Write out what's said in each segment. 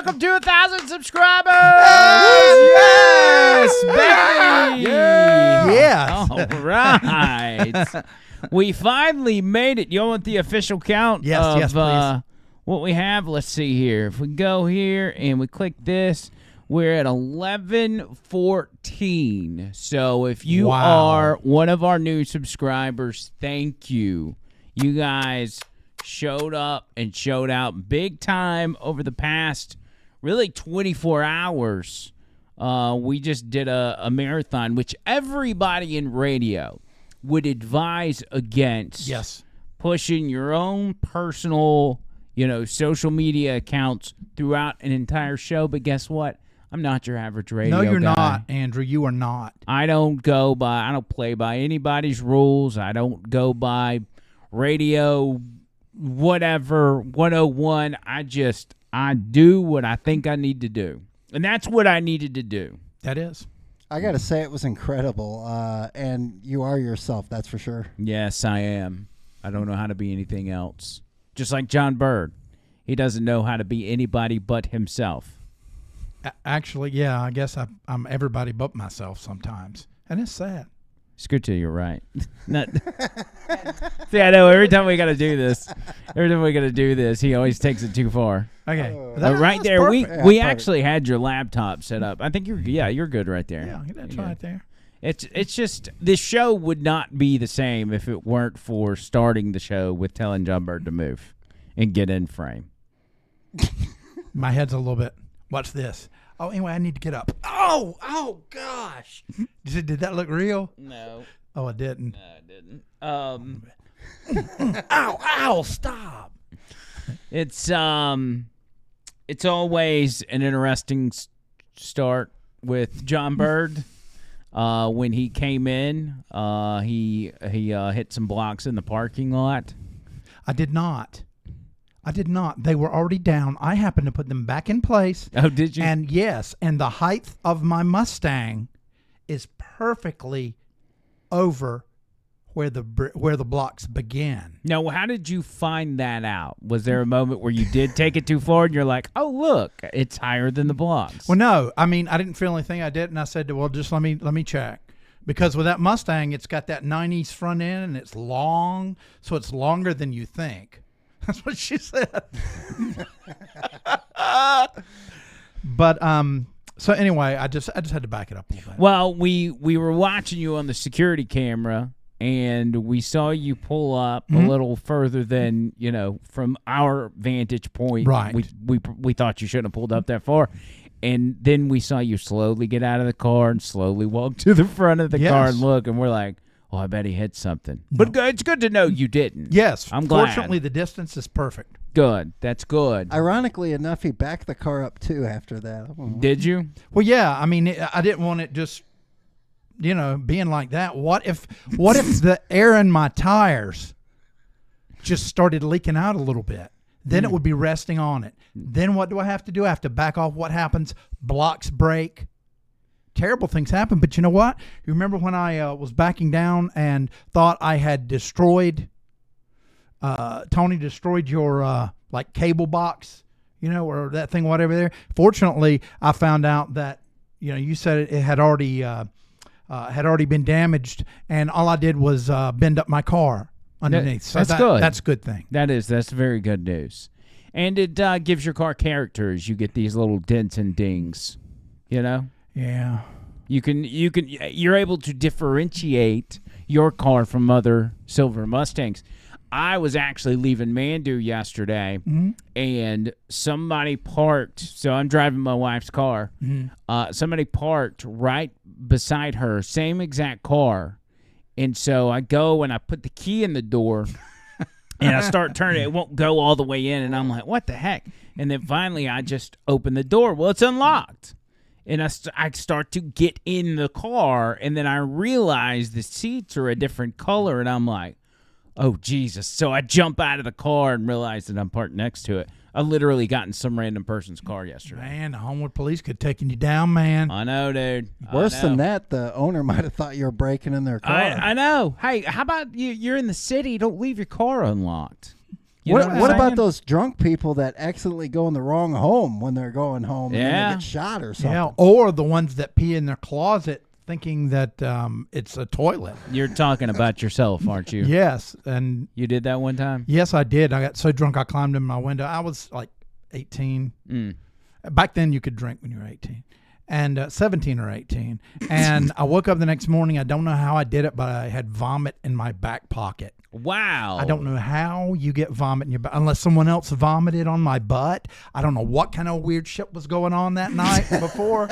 welcome to 1,000 subscribers. Yes, baby. Yes. All right. We finally made it. You want the official count? Yes, please. What we have? Let's see here. If we go here and we click this, we're at 1114. So if you are one of our new subscribers, thank you. You guys showed up and showed out big time over the past really 24 hours. We just did a marathon, which everybody in radio would advise against. Yes. Pushing your own personal, social media accounts throughout an entire show. But guess what? I'm not your average radio guy. No, you're not, Andrew. You are not. I don't play by anybody's rules. I don't go by radio whatever 101. I do what I think I need to do. And that's what I needed to do. That is. I got to say it was incredible. And you are yourself, that's for sure. Yes, I am. I don't know how to be anything else. Just like John Bird. He doesn't know how to be anybody but himself. Actually, yeah, I guess I'm everybody but myself sometimes. And it's sad. It's good to you're right. See, I know every time we got to do this, he always takes it too far. Okay. Right there, perfect. we Yeah, actually had your laptop set up. I think you're good right there. Yeah, that's right there. It's just this show would not be the same if it weren't for starting the show with telling John Bird to move and get in frame. My head's a little bit. Watch this. Oh, anyway, I need to get up. Oh, gosh. Did that look real? No. Oh, it didn't. No, it didn't. Ow, stop. It's always an interesting start with John Bird. When he came in, he hit some blocks in the parking lot. I did not. They were already down. I happened to put them back in place. Oh, did you? And yes, and the height of my Mustang is perfectly over where the blocks began. Now, how did you find that out? Was there a moment where you did take it too far and you're like, oh, look, it's higher than the blocks? Well, no. I mean, I didn't feel anything. I did, and I said, well, just let me check. Because with that Mustang, it's got that 90s front end, and it's long, so it's longer than you think. That's what she said. But so anyway, I just had to back it up a little bit. Well, we were watching you on the security camera, and we saw you pull up a little further than from our vantage point. Right. We thought you shouldn't have pulled up that far, and then we saw you slowly get out of the car and slowly walk to the front of the car and look, and we're like, oh, I bet he hit something. No. But it's good to know you didn't. Yes. I'm glad. Fortunately, the distance is perfect. Good. That's good. Ironically enough, he backed the car up, too, after that. Did you? Well, yeah. I mean, I didn't want it just, being like that. What if the air in my tires just started leaking out a little bit? Then it would be resting on it. Then what do I have to do? I have to back off. What happens? Blocks break. Terrible things happen, but you know what? You remember when I was backing down and thought I had destroyed, Tony destroyed your cable box, or that thing, whatever there. Fortunately, I found out that you said it had already been damaged, and all I did was bend up my car underneath. So that's good. That's a good thing. That's very good news, and it gives your car character as you get these little dents and dings, Yeah. You're able to differentiate your car from other silver Mustangs. I was actually leaving Mandu yesterday, and somebody parked. So I'm driving my wife's car. Somebody parked right beside her, same exact car. And so I go and I put the key in the door, and I start turning. It won't go all the way in, and I'm like, what the heck? And then finally I just open the door. Well, it's unlocked. And I start to get in the car, and then I realize the seats are a different color, and I'm like, oh, Jesus. So I jump out of the car and realize that I'm parked next to it. I literally got in some random person's car yesterday. Man, the Homewood Police could have taken you down, man. I know, dude. Worse than that, the owner might have thought you were breaking in their car. I know. Hey, how about you're in the city, don't leave your car unlocked. You know What I'm about saying? those drunk people that accidentally go in the wrong home when they're going home and then Yeah. they get shot or something? Yeah, or the ones that pee in their closet thinking that it's a toilet. You're talking about yourself, aren't you? Yes, and You did that one time? yes, I did. I got so drunk I climbed in my window. I was like 18. Back then you could drink when you were 18. And 17 or 18. And I woke up the next morning. I don't know how I did it, but I had vomit in my back pocket. Wow. I don't know how you get vomit in your butt unless someone else vomited on my butt. I don't know what kind of weird shit was going on that night before,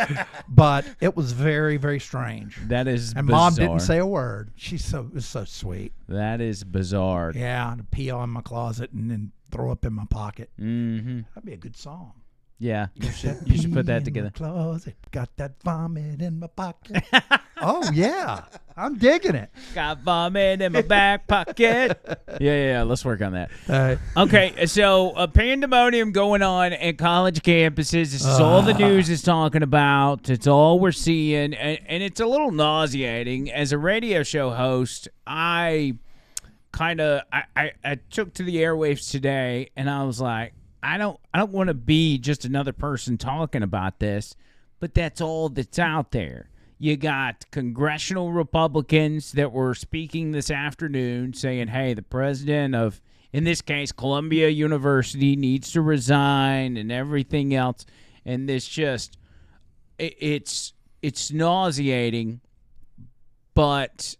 but it was very, very strange. That is And bizarre. Mom didn't say a word. She was so sweet. That is bizarre. Yeah, to pee on my closet and then throw up in my pocket. Mm-hmm. That'd be a good song. Yeah, you should put that together. Closet, got that vomit in my pocket. Oh yeah, I'm digging it. Got vomit in my back pocket. Yeah. Let's work on that. Uh, Okay, so a pandemonium going on at college campuses. This is all the news is talking about. It's all we're seeing, and it's a little nauseating. As a radio show host, I took to the airwaves today, and I was like, I don't want to be just another person talking about this, but that's all that's out there. You got congressional Republicans that were speaking this afternoon saying, hey, the president of, in this case, Columbia University needs to resign and everything else. And this just, it's nauseating, but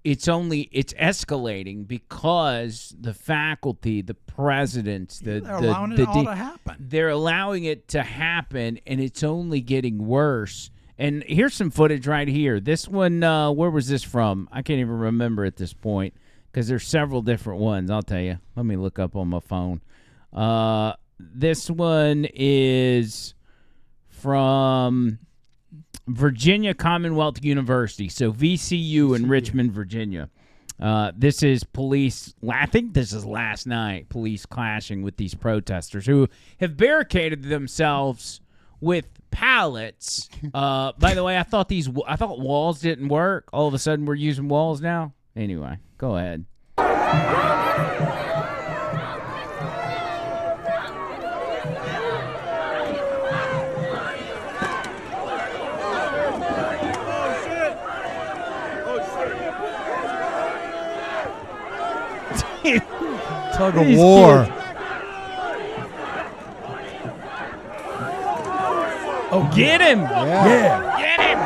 it's escalating because the faculty, the presidents, they're allowing it all to happen. They're allowing it to happen, and it's only getting worse. And here's some footage right here. This one, where was this from? I can't even remember at this point because there's several different ones. I'll tell you. Let me look up on my phone. This one is from Virginia Commonwealth University, so VCU in Richmond, Virginia. This is police, I think this is last night, police clashing with these protesters who have barricaded themselves with pallets. By the way, I thought walls didn't work. All of a sudden we're using walls now. Anyway, go ahead. Tug of war. Oh, get him! Yeah. Get him!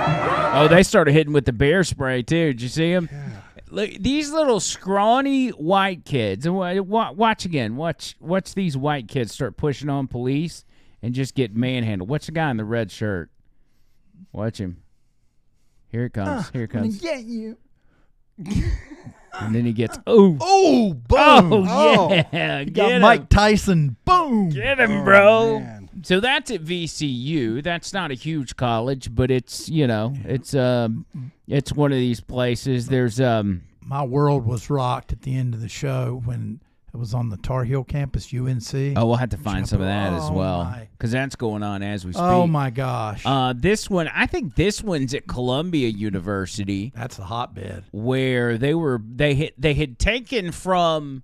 Oh, they started hitting with the bear spray too. Did you see them? Yeah. Look, these little scrawny white kids. Watch again. Watch these white kids start pushing on police and just get manhandled. Watch the guy in the red shirt. Watch him. Here it comes. Here it comes. Get you. And then he gets boom! Oh, Yeah, You get got him. Mike Tyson. Boom. Get him, bro. Man. So that's at VCU. That's not a huge college, but it's it's one of these places. There's My world was rocked at the end of the show when it was on the Tar Heel campus, UNC. Oh, we'll have to find some of that as Oh, well my. because that's going on as we speak. Oh my gosh. This one, I think this one's at Columbia University, That's a hotbed. where they had taken from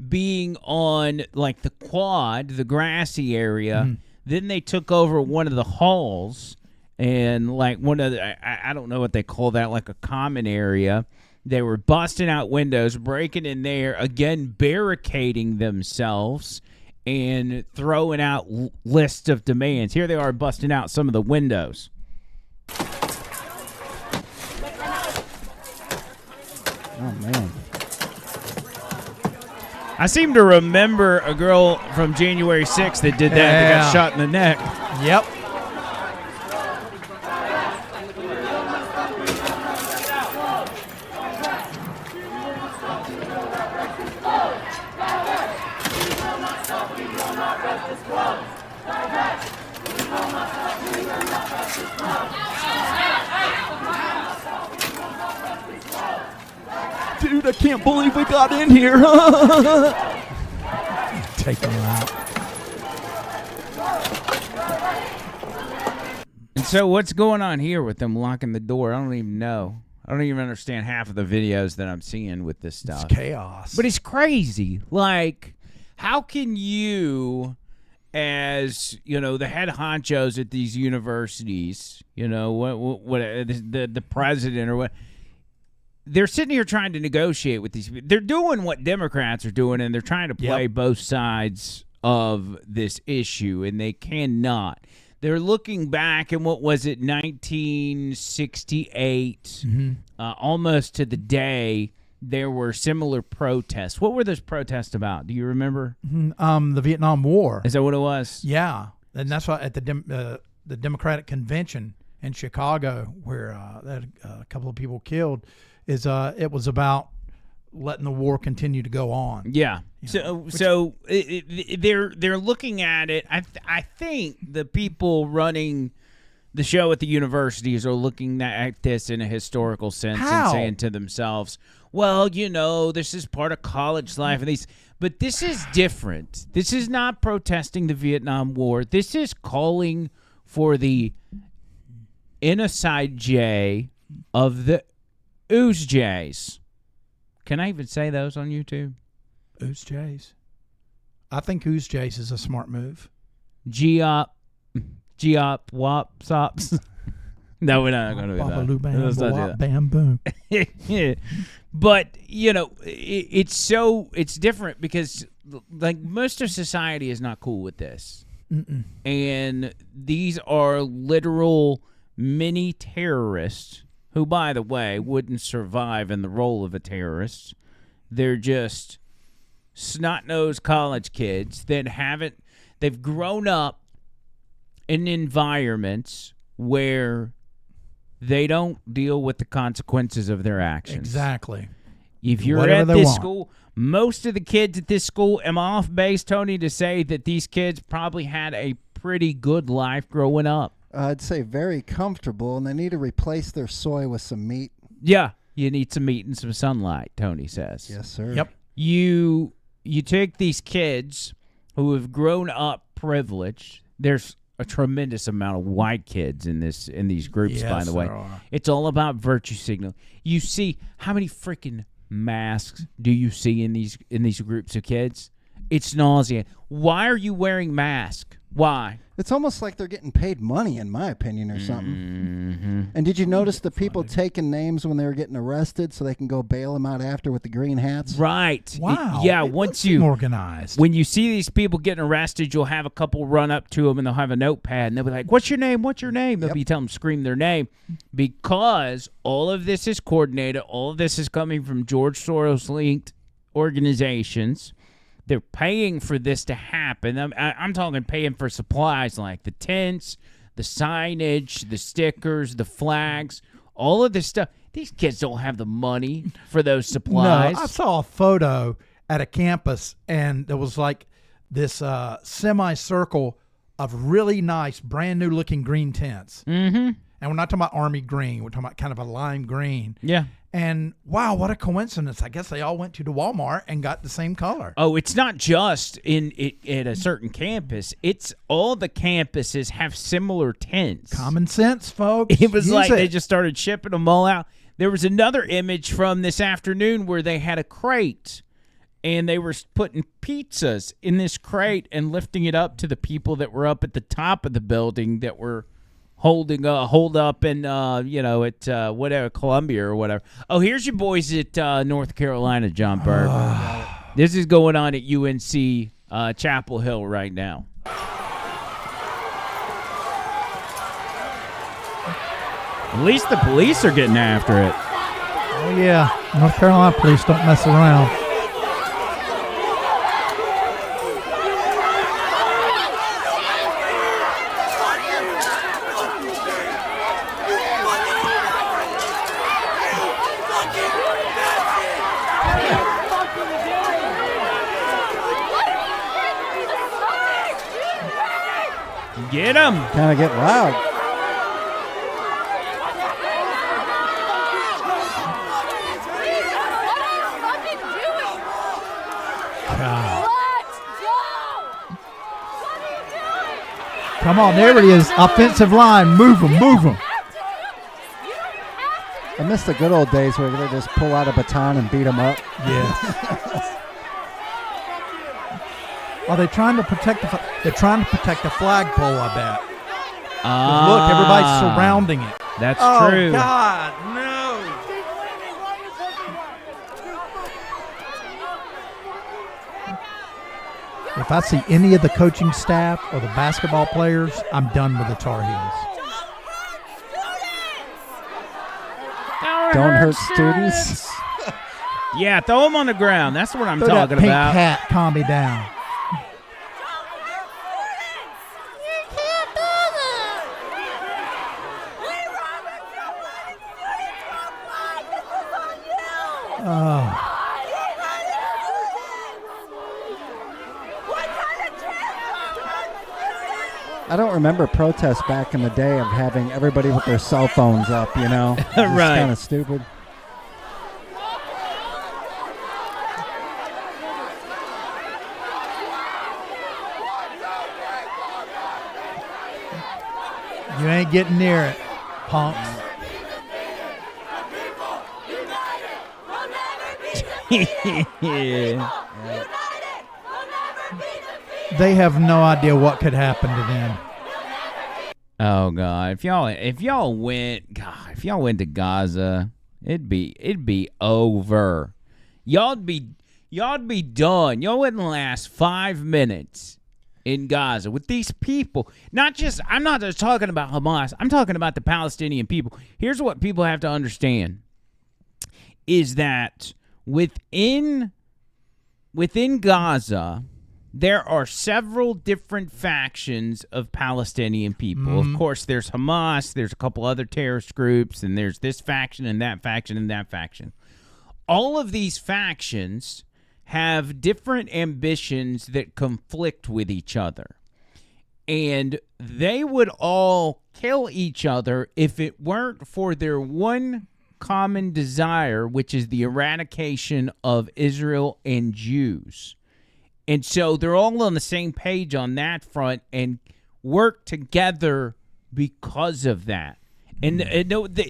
being on like the quad, the grassy area. Then they took over one of the halls and like one of the, I don't know what they call that, like a common area. They were busting out windows, breaking in there, again barricading themselves and throwing out lists of demands. Here they are busting out some of the windows. Oh, man. I seem to remember a girl from January 6th that did that got shot in the neck. Yep. Dude, I can't believe we got in here. Take them out. And so what's going on here with them locking the door? I don't even know. I don't even understand half of the videos that I'm seeing with this stuff. It's chaos. But it's crazy. Like, how can you, as the head honchos at these universities, what the president or what, they're sitting here trying to negotiate with these people. They're doing what Democrats are doing, and they're trying to play both sides of this issue, and they cannot. They're looking back in, what was it, 1968, almost to the day, there were similar protests. What were those protests about? Do you remember? The Vietnam War. Is that what it was? Yeah, and that's why at the Democratic Convention in Chicago, where they had a couple of people killed, it was about letting the war continue to go on. Yeah. So they're looking at it. I think the people running the show at the universities are looking at this in a historical sense and saying to themselves, well, this is part of college life, but this is different. This is not protesting the Vietnam War. This is calling for the Genocide J of the Ooze Jays. Can I even say those on YouTube? Ooze Jays. I think Ooze Jays is a smart move. G-op, wop, sops. No, we're not going to do that. Let's not do that. Bam, boom. But, it's different because, like, most of society is not cool with this. Mm-mm. And these are literal mini terrorists who, by the way, wouldn't survive in the role of a terrorist. They're just snot-nosed college kids that they've grown up in environments where they don't deal with the consequences of their actions. Exactly. If you're at this school, most of the kids at this school, am I off base, Tony, to say that these kids probably had a pretty good life growing up? I'd say very comfortable, and they need to replace their soy with some meat. Yeah, you need some meat and some sunlight, Tony says. Yes, sir. Yep. You take these kids who have grown up privileged. There's a tremendous amount of white kids in these groups, by the way. There are. It's all about virtue signal. You see how many freaking masks do you see in these groups of kids? It's nauseating. Why are you wearing masks? Why? It's almost like they're getting paid money, in my opinion, or something. Mm-hmm. And did you notice the people taking names when they were getting arrested so they can go bail them out after with the green hats? Right. Wow. Once you organized. When you see these people getting arrested, you'll have a couple run up to them and they'll have a notepad and they'll be like, "What's your name? What's your name?" They'll be telling them scream their name because all of this is coordinated. All of this is coming from George Soros linked organizations. They're paying for this to happen. I'm talking paying for supplies like the tents, the signage, the stickers, the flags, all of this stuff. These kids don't have the money for those supplies. No, I saw a photo at a campus, and there was like this semicircle of really nice, brand new looking green tents. Mm-hmm. And we're not talking about army green. We're talking about kind of a lime green. Yeah. And wow, what a coincidence. I guess they all went to the Walmart and got the same color. Oh, it's not just at a certain campus. It's all the campuses have similar tents. Common sense, folks. It was like they just started shipping them all out. There was another image from this afternoon where they had a crate and they were putting pizzas in this crate and lifting it up to the people that were up at the top of the building that were hold up in at whatever Columbia or whatever. Oh, here's your boys at North Carolina, John Burke. This is going on at UNC Chapel Hill right now. At least the police are getting after it. Oh yeah, North Carolina police don't mess around. Get him! Kind of get loud. Come on, there it is. Offensive line. Move them, move them. I miss the good old days where they just pull out a baton and beat them up. Yes. Are they trying to protect the? They're trying to protect the flagpole. I bet. 'Cause look, everybody's surrounding it. That's Oh true. God, no! If I see any of the coaching staff or the basketball players, I'm done with the Tar Heels. Don't hurt students. Yeah, throw them on the ground. That's what I'm Throw that talking pink about. hat, calm me down. Oh. I don't remember protests back in the day of having everybody with their cell phones up, you know? It's Right. kind of stupid. You ain't getting near it, punks. Yeah. They have no idea what could happen to them. Oh God! If y'all went to Gaza, it'd be over. Y'all'd be done. Y'all wouldn't last 5 minutes in Gaza with these people. I'm not just talking about Hamas. I'm talking about the Palestinian people. Here's what people have to understand: is that within Gaza, there are several different factions of Palestinian people. Of course, there's Hamas, there's a couple other terrorist groups, and there's this faction and that faction and that faction. All of these factions have different ambitions that conflict with each other. And they would all kill each other if it weren't for their one common desire, which is the eradication of Israel and Jews. And so they're all on the same page on that front and work together because of that. And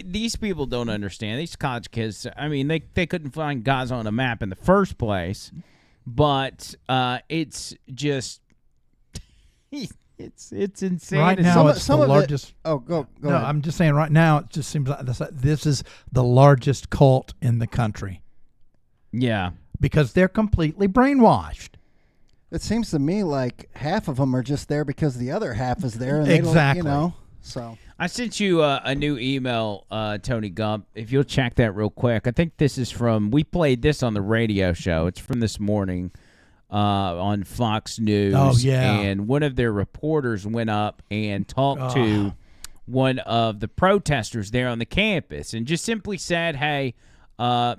these people don't understand. These college kids, I mean, they couldn't find Gaza on a map in the first place. But it's just, it's insane. Right now, it's the largest. Go No, ahead. I'm just saying. Right now, it just seems like this is the largest cult in the country Yeah. because they're completely brainwashed. It seems to me like half of them are just there because the other half is there. And they Exactly. don't, you know, so. I sent you a new email, Tony Gump. If you'll check that real quick. I think this is we played this on the radio show. It's from this morning on Fox News. Oh, yeah. And one of their reporters went up and talked to one of the protesters there on the campus and just simply said, hey, do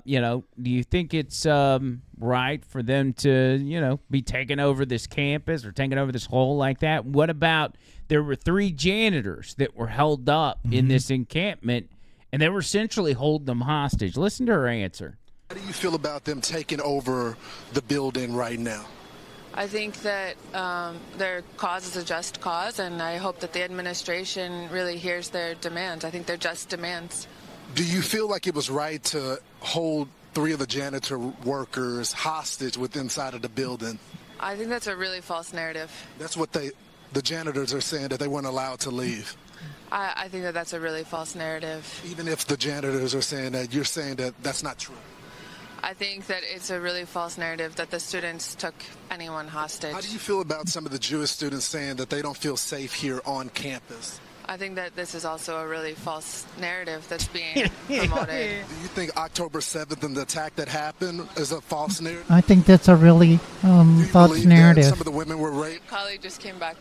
you think it's right for them to, be taking over this campus or taking over this hole like that? What about there were 3 janitors that were held up in this encampment, and they were essentially holding them hostage? Listen to her answer. How do you feel about them taking over the building right now? I think that their cause is a just cause, and I hope that the administration really hears their demands. I think they're just demands. Do you feel like it was right to hold 3 of the janitor workers hostage inside of the building? I think that's a really false narrative. That's what the janitors are saying, that they weren't allowed to leave. I think that that's a really false narrative. Even if the janitors are saying that, you're saying that that's not true. I think that it's a really false narrative that the students took anyone hostage. How do you feel about some of the Jewish students saying that they don't feel safe here on campus? I think that this is also a really false narrative that's being promoted. Do you think October 7th and the attack that happened is a false narrative? I think that's a really Do you false believe that narrative. some of the women were raped? Colleague just came back.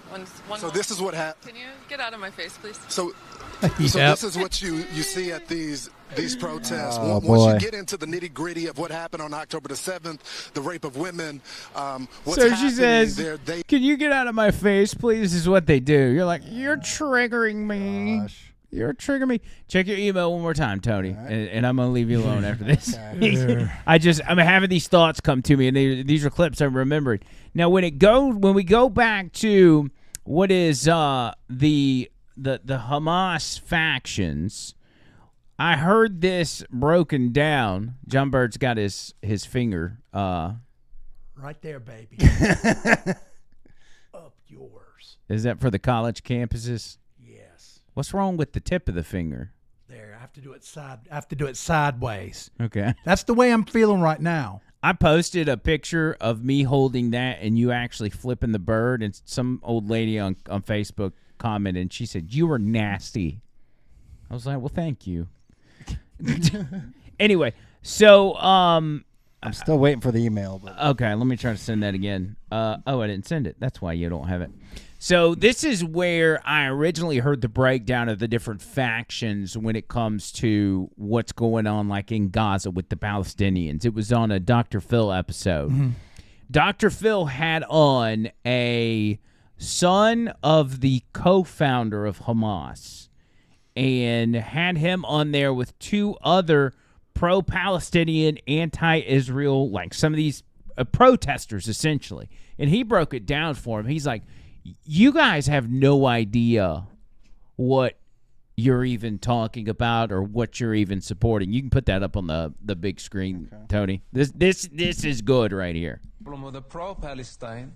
So this is what happened. Can you get out of my face, please? So Yep. this is what you see at these protests. Oh, Once boy. you get into the nitty gritty of what happened on October the 7th, the rape of women, what's So she happening says, there, can you get out of my face, please? This is what they do. You're like, you're triggering me. Gosh. You're triggering me. Check your email one more time, Tony, and I'm going to leave you alone after this. Okay. I'm having these thoughts come to me, and these are clips I'm remembering. Now, when we go back to what is the Hamas factions, I heard this broken down. John Bird's got his finger. Right there, baby. yours. Is that for the college campuses? Yes. What's wrong with the tip of the finger? There, I have to do it sideways. Okay. That's the way I'm feeling right now. I posted a picture of me holding that and you actually flipping the bird, and some old lady on Facebook commented, and she said, "You were nasty." I was like, well, thank you. Anyway, so I'm still waiting for the email. But. okay, let me try to send that again. I didn't send it. That's why you don't have it. So this is where I originally heard the breakdown of the different factions when it comes to what's going on, like in Gaza with the Palestinians. It was on a Dr. Phil episode. Mm-hmm. Dr. Phil had on a son of the co-founder of Hamas and had him on there with two other pro-Palestinian, anti-Israel, like some of these protesters, essentially. And he broke it down for him. He's like, you guys have no idea what you're even talking about or what you're even supporting. You can put that up on the big screen, okay. Tony. This is good right here. Problem with the pro-Palestine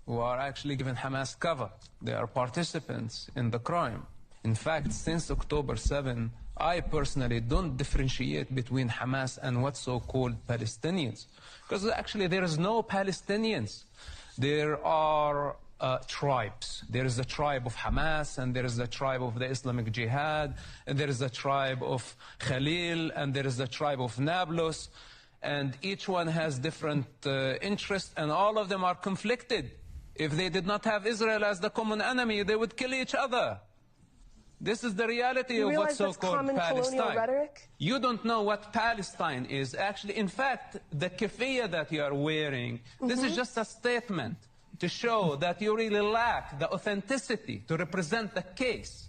who are actually giving Hamas cover. They are participants in the crime. In fact, since October 7, I personally don't differentiate between Hamas and what's so-called Palestinians. Because actually there is no Palestinians. There are tribes. There is a tribe of Hamas, and there is a tribe of the Islamic Jihad, and there is a tribe of Khalil, and there is a tribe of Nablus, and each one has different interests, and all of them are conflicted. If they did not have Israel as the common enemy, they would kill each other. This is the reality of what's so-called Palestine. Rhetoric? You don't know what Palestine is. Actually, in fact, the keffiyeh that you are wearing, this is just a statement to show that you really lack the authenticity to represent the case.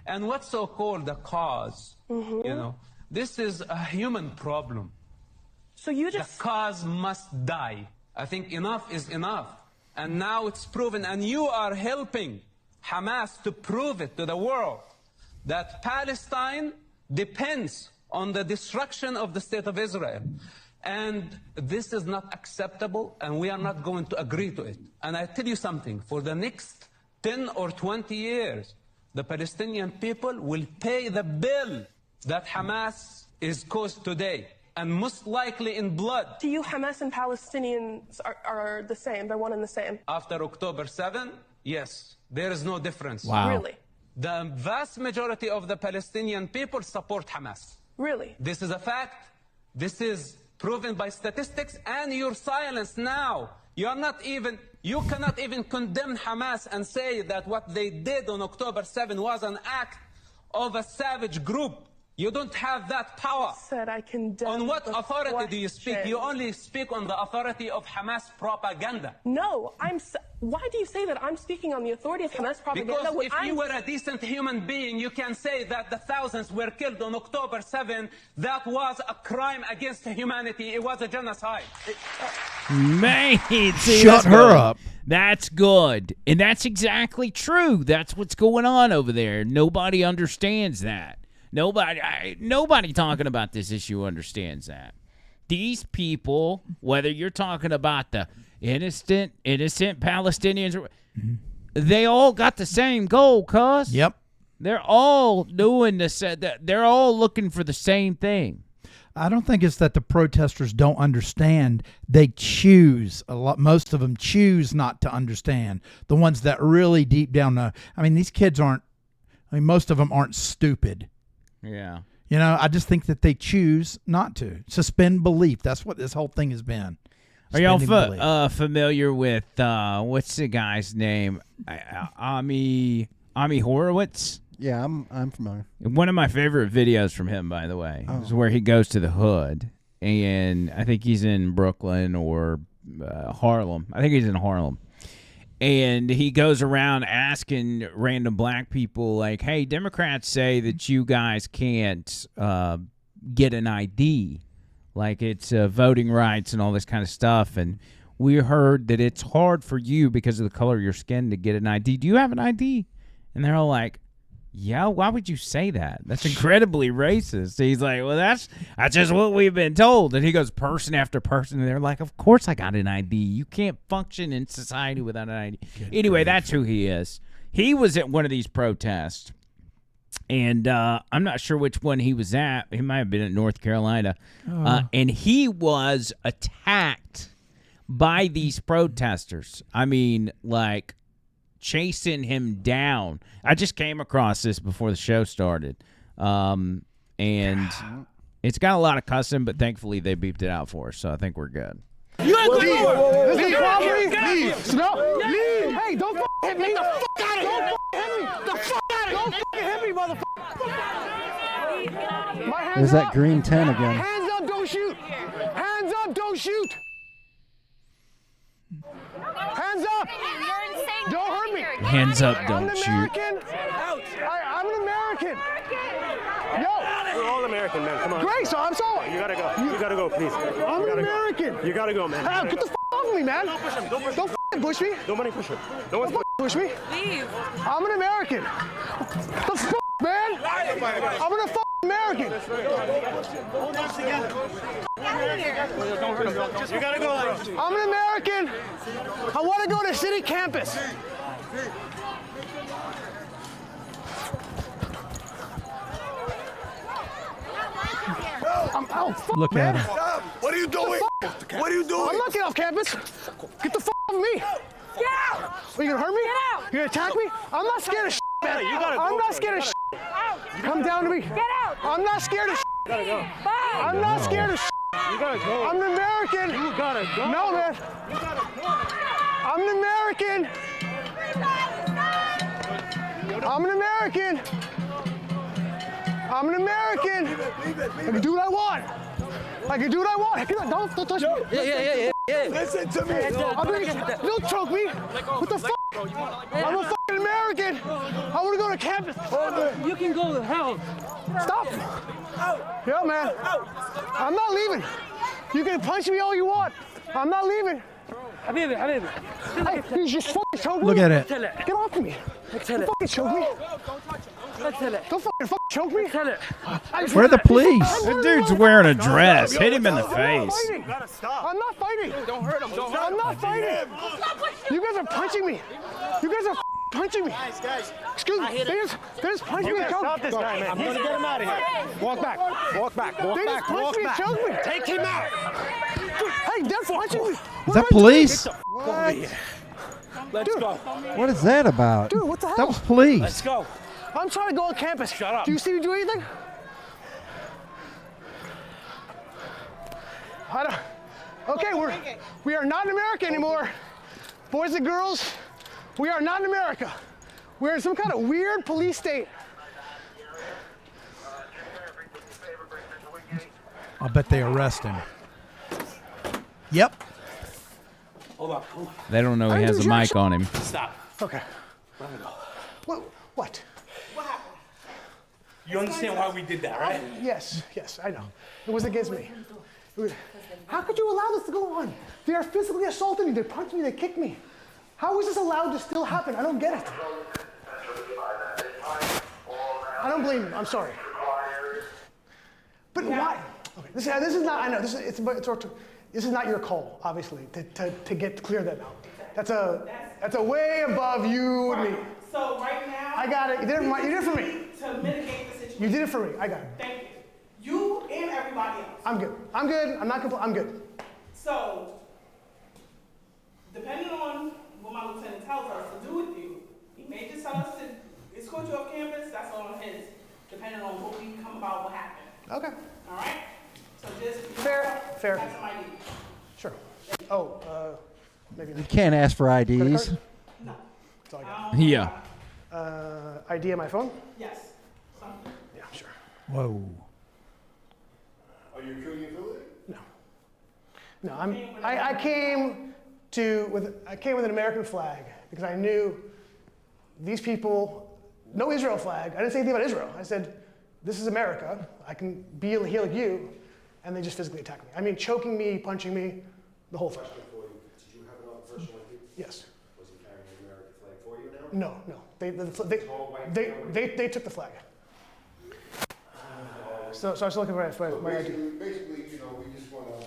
And what's so-called the cause, you know, this is a human problem. So you just... The cause must die. I think enough is enough. And now it's proven, and you are helping Hamas to prove it to the world, that Palestine depends on the destruction of the state of Israel. And this is not acceptable, and we are not going to agree to it. And I tell you something, for the next 10 or 20 years, the Palestinian people will pay the bill that Hamas is caused today, and most likely in blood. To you, Hamas and Palestinians are the same, they're one and the same. After October 7, yes, there is no difference. Wow. Really? The vast majority of the Palestinian people support Hamas. Really? This is a fact. This is proven by statistics, and your silence now. You cannot even condemn Hamas and say that what they did on October 7 was an act of a savage group. You don't have that power. Said I condemn. On what authority do you speak? You only speak on the authority of Hamas propaganda. No, why do you say that I'm speaking on the authority of Hamas propaganda? Because if you were a decent human being, you can say that the thousands were killed on October 7. That was a crime against humanity. It was a genocide. Man, see, shut her up. That's good. And that's exactly true. That's what's going on over there. Nobody understands that. Nobody talking about this issue understands that. These people, whether you're talking about the innocent Palestinians, they all got the same goal, cuz. Yep. They're all doing they're all looking for the same thing. I don't think it's that the protesters don't understand. They choose most of them choose not to understand. The ones that really deep down know. I mean, these kids most of them aren't stupid. Yeah. You know, I just think that they choose not to. Suspend belief. That's what this whole thing has been. Are y'all familiar with, what's the guy's name? Ami Horowitz? Yeah, I'm familiar. One of my favorite videos from him, by the way, is where he goes to the hood. And I think he's in Brooklyn or Harlem. I think he's in Harlem. And he goes around asking random black people, like, hey, Democrats say that you guys can't get an ID. Like, it's voting rights and all this kind of stuff. And we heard that it's hard for you because of the color of your skin to get an ID. Do you have an ID? And they're all like, Yeah, why would you say that? That's incredibly racist. He's like, well, that's just what we've been told. And he goes, person after person. And they're like, of course I got an ID. You can't function in society without an ID. Anyway, that's who he is. He was at one of these protests. And I'm not sure which one he was at. He might have been at North Carolina. And he was attacked by these protesters. I mean, like, chasing him down. I just came across this before the show started. And it's got a lot of cussing, but thankfully they beeped it out for us, so I think we're good. You ain't going nowhere. This is robbery. Leave. No. Leave. Hey, don't hit me. Get the fuck out of here. Don't hit me. The fuck out of here. Don't hit me, motherfucker. My hands There's that up. green 10 again. Hands up, don't shoot. Hands up, don't shoot. Hands up. You're insane. Don't hurt me. Hands up, I'm don't an shoot. American. I'm an American. Yo. We're all American, man. Come on. Great, so I'm sorry. You gotta go. You gotta go, please. I'm an American. You gotta go, man. Get the f off of me, man. Don't push him. Don't push me. Nobody push him. No one's Push me. Leave. I'm an American. The f man. I'm an American. Hold on together. Don't hurt him. You gotta go. I'm an American. I want to go to city campus. I'm out. Look at him. What are you doing? What are you doing? I'm not getting off campus. Get the f off of me. Get out. Are you gonna hurt me? Get out. You gonna attack me? I'm not scared of shit, man. I'm not scared of shit. Come down to me. Get out. I'm not scared of shit. You gotta go. Bye. I'm not scared of shit. You gotta go. I'm an American. You gotta go. No, man. You gotta go. I'm an American. I'm an American. I'm an American. I can do what I want. I can do what I want. Don't touch me. Yeah. Listen to me. Don't choke me. What the fuck? I'm a fucking American. I want to go to campus. You can go to hell. Stop. Yo, man. I'm not leaving. You can punch me all you want. I'm not leaving. حبيبي حبيبي. Hey, you just fucking choke me. Look at it. Get off of me. Don't fucking choke me. Don't fucking choke me. Where are the police? That dude's wearing a dress. Hit him in the face. You gotta stop. I'm not fighting. Don't hurt him. Don't hurt him. I'm not fighting. You guys are punching me. You guys are punching me. Guys. Excuse me. They just punched me and choked me. Stop this guy, man. I'm gonna get him out of here. Walk back. Walk back. Walk They just back. punched Walk me and back. choked me. Take him out. Hey, they're punching me. Is that police? Let's go. What is that about? Dude, what the hell? That was police. Let's go. I'm trying to go on campus. Shut up. Do you see me do anything? Okay, we are not in America anymore. Boys and girls, we are not in America. We're in some kind of weird police state. I'll bet they arrest him. Yep. Hold on. They don't know he has a mic on him. Stop. Okay. Let me go. What? You understand why we did that, right? Yes, I know. It was against me. How could you allow this to go on? They are physically assaulting me. They punched me. They kicked me. How is this allowed to still happen? I don't get it. I don't blame you. I'm sorry. But why? Okay, this is not. I know this is. This is not your call, obviously, to get clear that out. That's a way above you and me. So right now, I got it. You did it for me. To mitigate the situation. You did it for me. I got it. Thank you. You and everybody else. I'm good. I'm not I'm good. So, depending on what my lieutenant tells us to do with you, he may just tell us to escort you off campus. That's on his, depending on what we come about, what happened. Okay. All right. So just Fair. Have some ID. Sure. Oh, maybe You can't ask for IDs. No. That's all I got. Yeah. ID on my phone? Yes. Something. Yeah, sure. Whoa. Are you accusing affiliate? No, I came with an American flag because I knew these people, no Israel flag. I didn't say anything about Israel. I said, this is America. I can be here like you. And they just physically attacked me. I mean, choking me, punching me, the whole thing. Did you have another person with you? Yes. Was he carrying an American flag for you now? No. They took the flag. So I was looking for my ID. Basically, we just want to,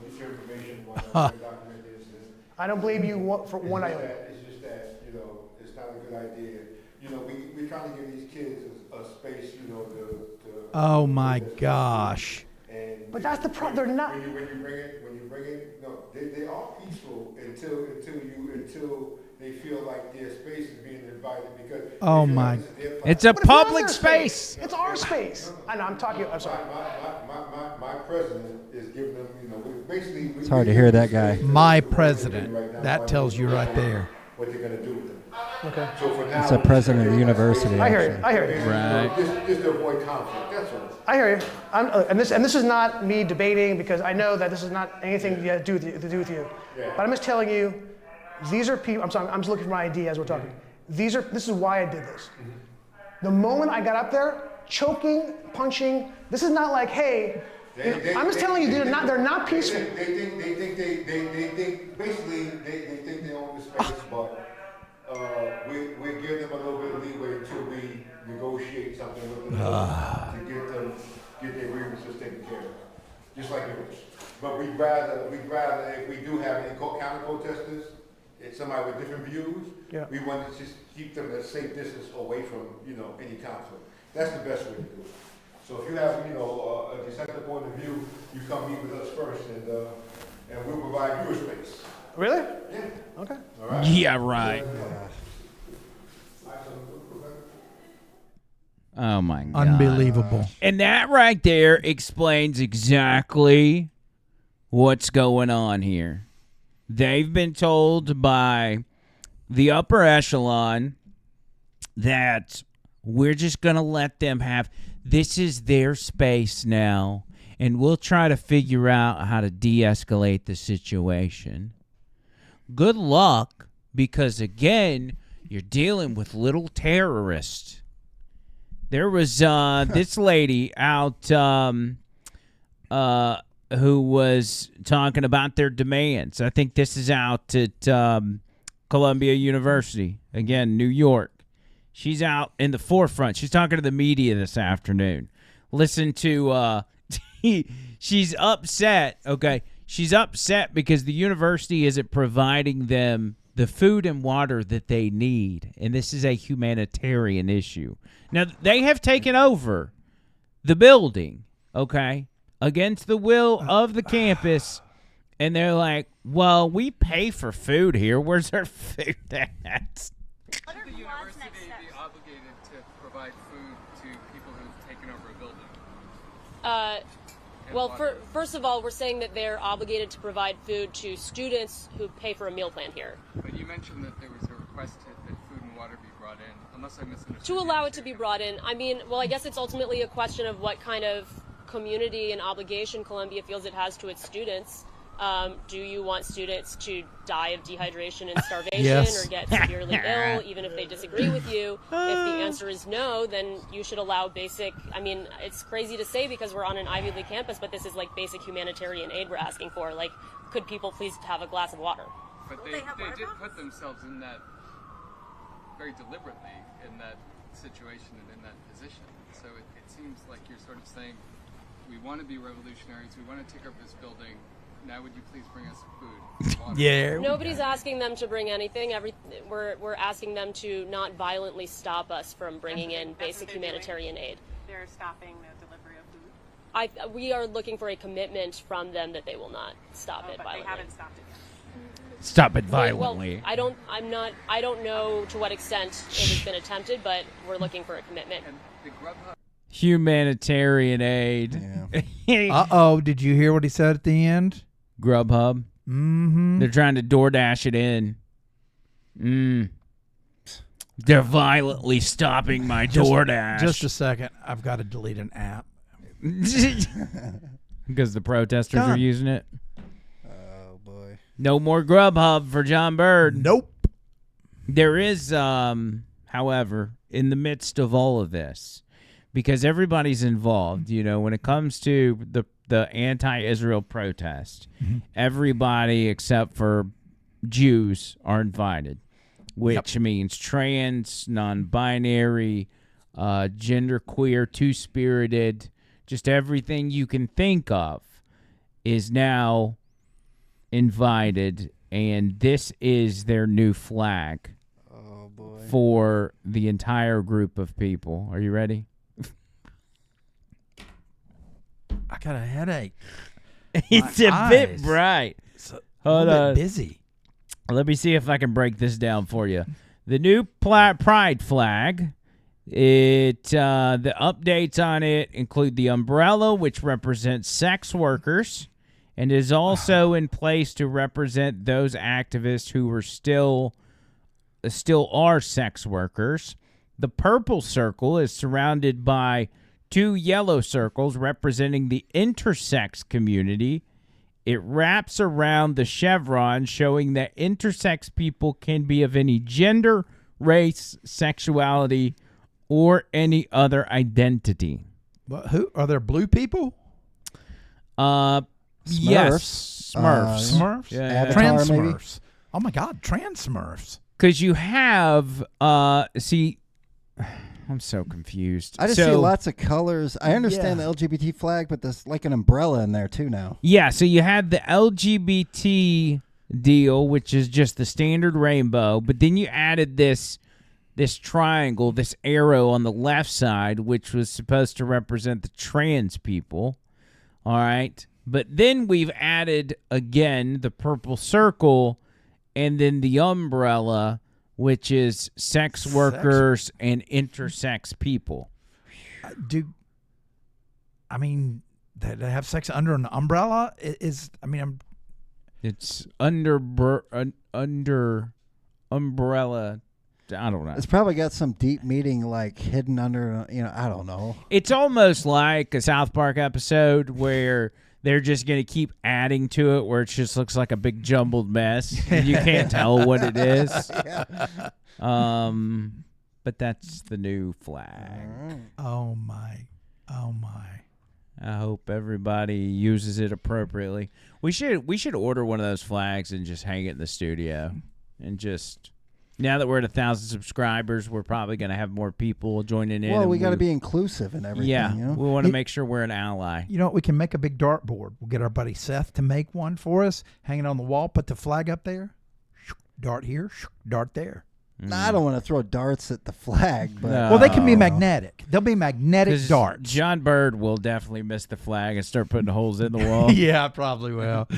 get your information, document this. I don't blame you for one iota. It's just that, it's not a good idea. We're trying to give these kids a space, to Oh my gosh. But that's the problem. They're not. When you bring it, no, they are peaceful until they feel like their space is being invited because. Oh my! It's a public space. It's our space. I know. I'm sorry. My president is giving them, basically. It's hard to hear that guy. My president. That tells you right there. What they're gonna do with them. Okay. So for now, It's a president of the university. I hear you. Right. Just to avoid conflict. That's all. I hear you. And this is not me debating because I know that this is not anything to do with you. Yeah. But I'm just telling you, these are people. I'm sorry. I'm just looking for my ID as we're talking. This is why I did this. The moment I got up there, choking, punching. This is not like, hey. I'm just telling you, they're not peaceful. They think they own the space, but we give them a little bit of leeway until we negotiate something with them to get their grievances taken care of, just like yours. But we'd rather if we do have any counter protesters, if somebody with different views, we want to just keep them at a safe distance away from any conflict. That's the best way to do it. So if you have a dissenting point of view, you come meet with us first, and we'll provide you a space. Really? Yeah. Okay. All right. Yeah, right. Oh my God. Unbelievable. And that right there explains exactly what's going on here. They've been told by the upper echelon that we're just going to let them have, this is their space now, and we'll try to figure out how to de-escalate the situation. Good luck, because again, you're dealing with little terrorists. There was this lady out who was talking about their demands. I think this is out at Columbia University, again, New York. She's out in the forefront. She's talking to the media this afternoon. Listen to, she's upset, okay? She's upset because the university isn't providing them the food and water that they need, and this is a humanitarian issue. Now, they have taken over the building, okay, against the will of the campus, and they're like, well, we pay for food here. Where's our food at? Should the university be obligated to provide food to people who've taken over a building? Well, first of all, we're saying that they're obligated to provide food to students who pay for a meal plan here. But you mentioned that there was a request that food and water be brought in, unless I misunderstood. To allow it to be brought in. I mean, well, I guess it's ultimately a question of what kind of community and obligation Columbia feels it has to its students. Do you want students to die of dehydration and starvation Yes. or get severely ill, even if they disagree with you? If the answer is no, then you should allow basic, I mean, it's crazy to say because we're on an Ivy League campus, but this is like basic humanitarian aid we're asking for. Like, could people please have a glass of water? But they did put themselves in that very deliberately, in that situation and in that position. So it seems like you're sort of saying, we want to be revolutionaries, we want to take over this building. Now would you please bring us food? Yeah. Nobody's asking them to bring anything. We're asking them to not violently stop us from bringing in basic humanitarian aid. They're stopping the delivery of food? We are looking for a commitment from them that they will not stop it but violently. They haven't stopped it yet. Stop it violently. Well, I don't know to what extent it has been attempted, but we're looking for a commitment. Humanitarian aid. Yeah. Uh-oh, did you hear what he said at the end? Grubhub. Mm-hmm. They're trying to DoorDash it in. They're violently stopping my DoorDash. Just a second. I've got to delete an app. Because the protesters are using it. Oh, boy. No more Grubhub for John Bird. Nope. There is, however, in the midst of all of this, because everybody's involved, when it comes to the anti-Israel protest, everybody except for Jews are invited. which means trans, non-binary, genderqueer, two-spirited, just everything you can think of is now invited, and this is their new flag for the entire group of people. Are you ready? I got a headache. It's a bit bright. Hold on. Busy. Let me see if I can break this down for you. The new pride flag, the updates on it include the umbrella, which represents sex workers, and is also in place to represent those activists who were still are sex workers. The purple circle is surrounded by 2 yellow circles representing the intersex community. It wraps around the chevron, showing that intersex people can be of any gender, race, sexuality, or any other identity. But who are there? Blue people? Yes, Smurfs. Smurfs. Yeah. Trans maybe? Smurfs. Oh my God, trans Smurfs. Because you have, see, I'm so confused. I just see lots of colors. I understand the LGBT flag, but there's like an umbrella in there too now. Yeah, so you had the LGBT deal, which is just the standard rainbow, but then you added this triangle, this arrow on the left side, which was supposed to represent the trans people. All right. But then we've added, again, the purple circle and then the umbrella, which is sex workers and intersex people. They have sex under an umbrella? It's under umbrella. I don't know. It's probably got some deep meaning, like hidden under. I don't know. It's almost like a South Park episode where they're just going to keep adding to it, where it just looks like a big jumbled mess. You can't tell what it is. But that's the new flag. Oh my. I hope everybody uses it appropriately. We should order one of those flags and just hang it in the studio. And just, now that we're at 1,000 subscribers, we're probably going to have more people joining in. Well, we got to be inclusive and everything. Yeah, you know? we want to make sure we're an ally. You know what? We can make a big dartboard. We'll get our buddy Seth to make one for us, hang it on the wall, put the flag up there, dart here, dart there. I don't want to throw darts at the flag, but well, they can be magnetic. They'll be magnetic darts. John Bird will definitely miss the flag and start putting holes in the wall. Yeah, I probably will.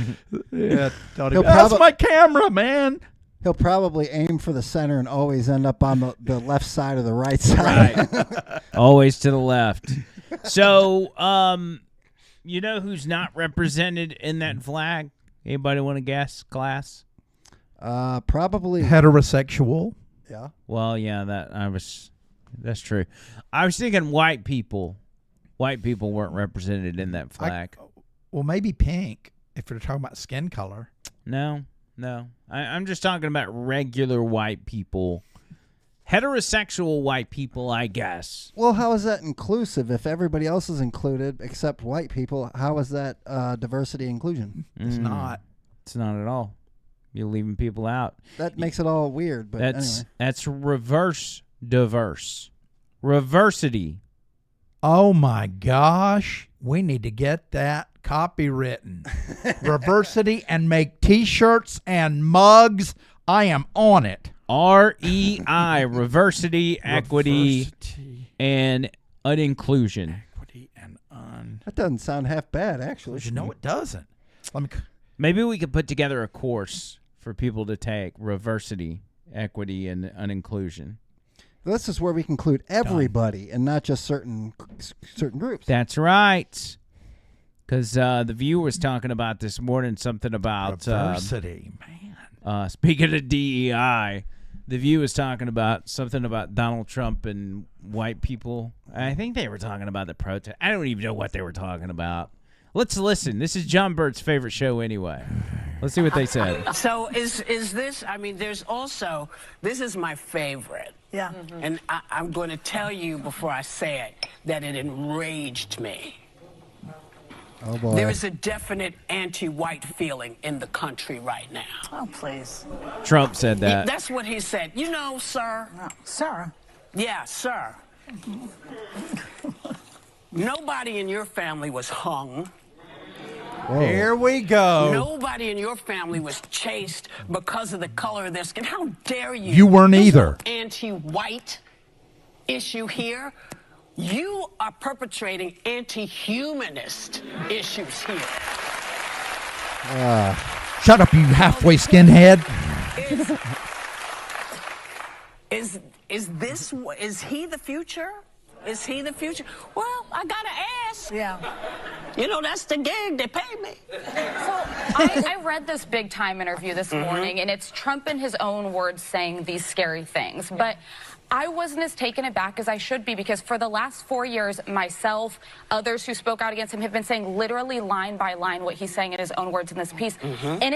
Yeah, that's my camera, man. He'll probably aim for the center and always end up on the left side or the right side. Right. Always to the left. So, you know who's not represented in that flag? Anybody want to guess, class? Probably heterosexual. Yeah. Well, yeah, that's true. I was thinking white people. White people weren't represented in that flag. Well, maybe pink, if you're talking about skin color. No. I'm just talking about regular white people. Heterosexual white people, I guess. Well, how is that inclusive? If everybody else is included except white people, how is that diversity inclusion? It's not. It's not at all. You're leaving people out. That makes it all weird. But anyway. That's reverse diverse. Reversity. Oh my gosh. We need to get that copywritten. Reversity, and make T-shirts and mugs. I am on it. REI, reversity, equity, and uninclusion. Equity and That doesn't sound half bad, actually. No, it doesn't. Maybe we could put together a course for people to take: reversity, equity, and uninclusion. This is where we can include everybody and not just certain groups. That's right. Because the View was talking about this morning something about diversity, man. Speaking of DEI, the View was talking about something about Donald Trump and white people. I think they were talking about the protest. I don't even know what they were talking about. Let's listen. This is John Bird's favorite show anyway. Let's see what they said. So is this, there's also, this is my favorite. Yeah. And I'm going to tell you before I say it that it enraged me. Oh, boy. There is a definite anti-white feeling in the country right now. Oh, please. Trump said that. That's what he said. You know, sir. Sir? Yeah, sir. Nobody in your family was hung. Here we go. Nobody in your family was chased because of the color of their skin. How dare you? You weren't There's either. No anti-white issue here. You are perpetrating anti-humanist issues here. Shut up, you halfway skinhead. Is he the future? Is he the future? Well, I gotta ask. Yeah. You know, that's the gig. They pay me. So I read this big time interview this morning, and it's Trump in his own words saying these scary things. But I wasn't as taken aback as I should be, because for the last 4 years, myself, others who spoke out against him have been saying literally line by line what he's saying in his own words in this piece. And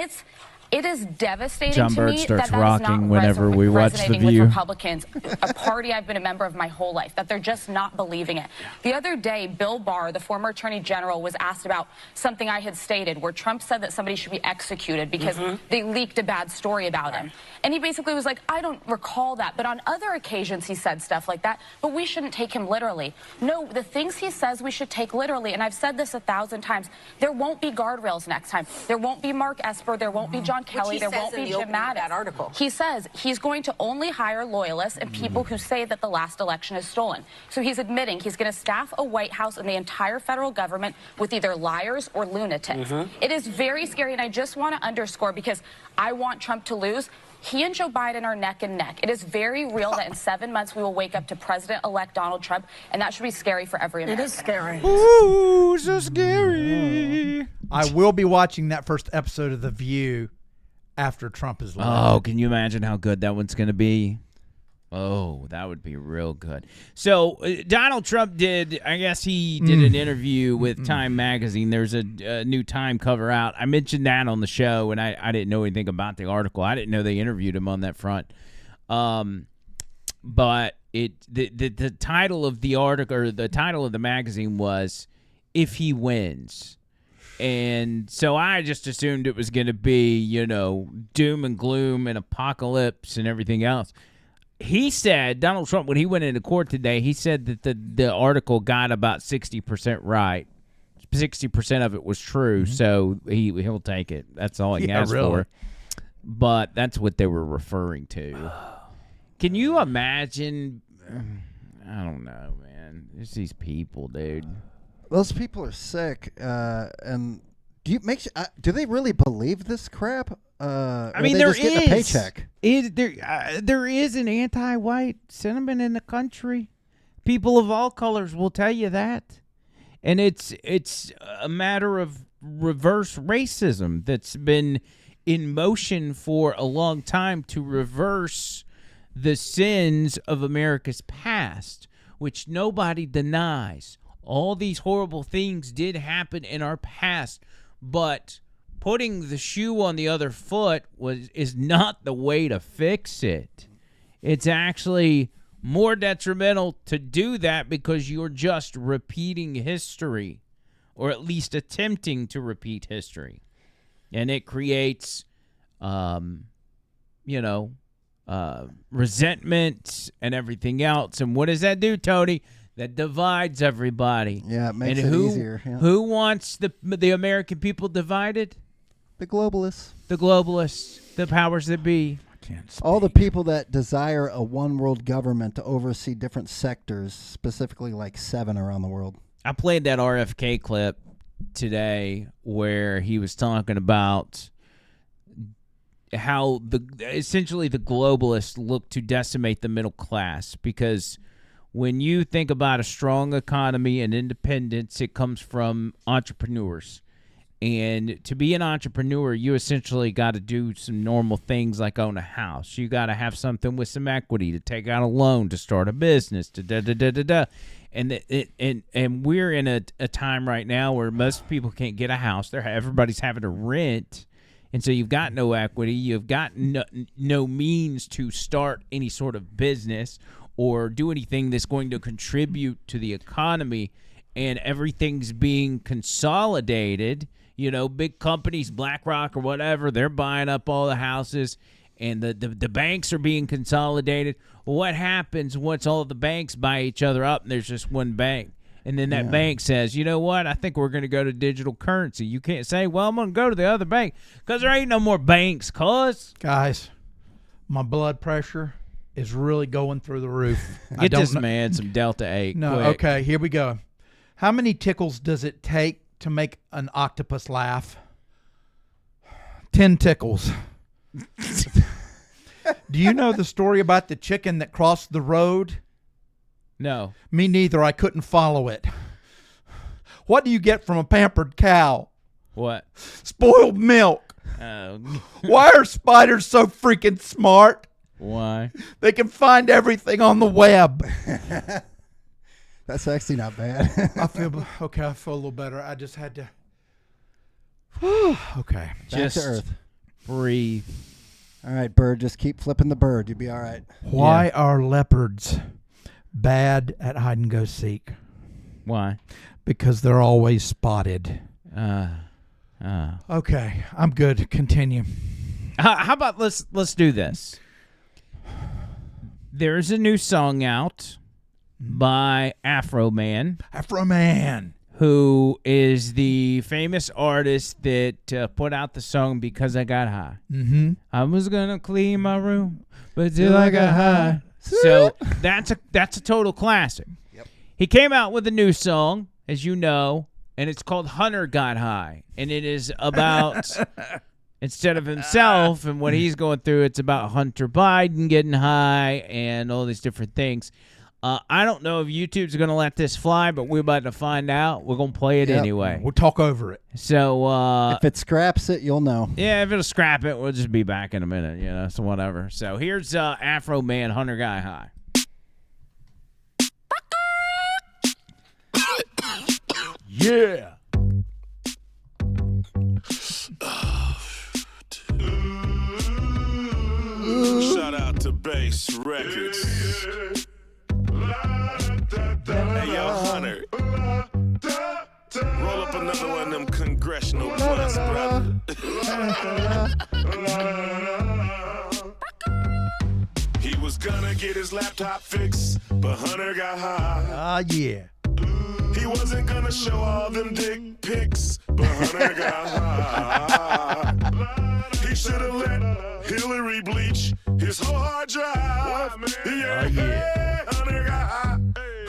it is devastating John to Bird me starts that rocking is not whenever we watch The resonating View. with Republicans, a party I've been a member of my whole life, that they're just not believing it. The other day, Bill Barr, the former attorney general, was asked about something I had stated where Trump said that somebody should be executed because they leaked a bad story about him. And he basically was like, I don't recall that, but on other occasions he said stuff like that, but we shouldn't take him literally. No, the things he says we should take literally, and I've said this 1,000 times. There won't be guardrails next time. There won't be Mark Esper. There won't be John Kelly. There won't be Jim Mattis. That article. He says he's going to only hire loyalists and people who say that the last election is stolen. So he's admitting he's going to staff a White House and the entire federal government with either liars or lunatics. It is very scary, and I just want to underscore, because I want Trump to lose. He and Joe Biden are neck and neck. It is very real that in 7 months we will wake up to President-elect Donald Trump, and that should be scary for every American. It is scary. Ooh, so scary. I will be watching that first episode of The View after Trump is left. Oh, can you imagine how good that one's going to be? Oh, that would be real good. So Donald Trump did, I guess he did an interview with Time Magazine. There's a new Time cover out. I mentioned that on the show, and I didn't know anything about the article. I didn't know they interviewed him on that front. But the title of the article, or the title of the magazine, was "If He Wins." And so I just assumed it was going to be, you know, doom and gloom and apocalypse and everything else. He said, Donald Trump, when he went into court today, he said that the article got about 60% right. 60% of it was true, so he'll take it. That's all he asked for. But that's what they were referring to. Can you imagine? I don't know, man. It's these people, dude. Those people are sick, and do they really believe this crap? I mean, there is a paycheck. There is an anti-white sentiment in the country. People of all colors will tell you that, and it's a matter of reverse racism that's been in motion for a long time to reverse the sins of America's past, which nobody denies. All these horrible things did happen in our past, but putting the shoe on the other foot is not the way to fix it. It's actually more detrimental to do that because you're just repeating history, or at least attempting to repeat history. And it creates, resentment and everything else. And what does that do, Tony? That divides everybody. Yeah, it makes it easier. Yeah. Who wants the American people divided? The globalists. The globalists. The powers that be. All the people that desire a one-world government to oversee different sectors, specifically like 7 around the world. I played that RFK clip today where he was talking about how essentially the globalists look to decimate the middle class, because when you think about a strong economy and independence, it comes from entrepreneurs. And to be an entrepreneur, you essentially got to do some normal things like own a house. You got to have something with some equity to take out a loan to start a business. And we're in a time right now where most people can't get a house. Everybody's having to rent. And so you've got no equity. You've got no means to start any sort of business or do anything that's going to contribute to the economy. and everything's being consolidated. You know, big companies, BlackRock or whatever, they're buying up all the houses, and the banks are being consolidated. Well, what happens once all of the banks buy each other up and there's just one bank? And then that bank says, you know what, I think we're going to go to digital currency. You can't say, well, I'm going to go to the other bank because there ain't no more banks, cuz. Guys, my blood pressure is really going through the roof. Get this man some Delta 8. No, quick. okay, here we go. How many tickles does it take to make an octopus laugh? 10 tickles. Do you know the story about the chicken that crossed the road? No. Me neither. I couldn't follow it. What do you get from a pampered cow? What? Spoiled milk. Oh. Why are spiders so freaking smart? Why? They can find everything on the web. That's actually not bad. I feel okay. I feel a little better. I just had to. Okay. Just Back to earth. Breathe. All right, bird. Just keep flipping the bird. You'll be all right. Why are leopards bad at hide and go seek? Why? Because they're always spotted. Okay, I'm good. Continue. How about let's do this. There's a new song out by Afro Man. Afro Man, who is the famous artist that put out the song Because I Got High. Mm-hmm. I was gonna clean my room, but till I got high. So that's a total classic. Yep. He came out with a new song, as you know, and it's called Hunter Got High, and it is about instead of himself and what he's going through, it's about Hunter Biden getting high and all these different things. I don't know if YouTube's going to let this fly, but we're about to find out. We're going to play it anyway. We'll talk over it. So if it scraps it, you'll know. Yeah, if it'll scrap it, we'll just be back in a minute, you know, so whatever. So here's Afro Man, Hunter Guy High. Yeah. Shout out to Bass Records. Hey, yo, Hunter. Roll up another one of them congressional blunts, brother. He was gonna get his laptop fixed, but Hunter got high. Yeah. He wasn't gonna show all them dick pics, but Hunter got high. He should've let Hillary bleach his whole hard drive. Yeah, Hunter got high.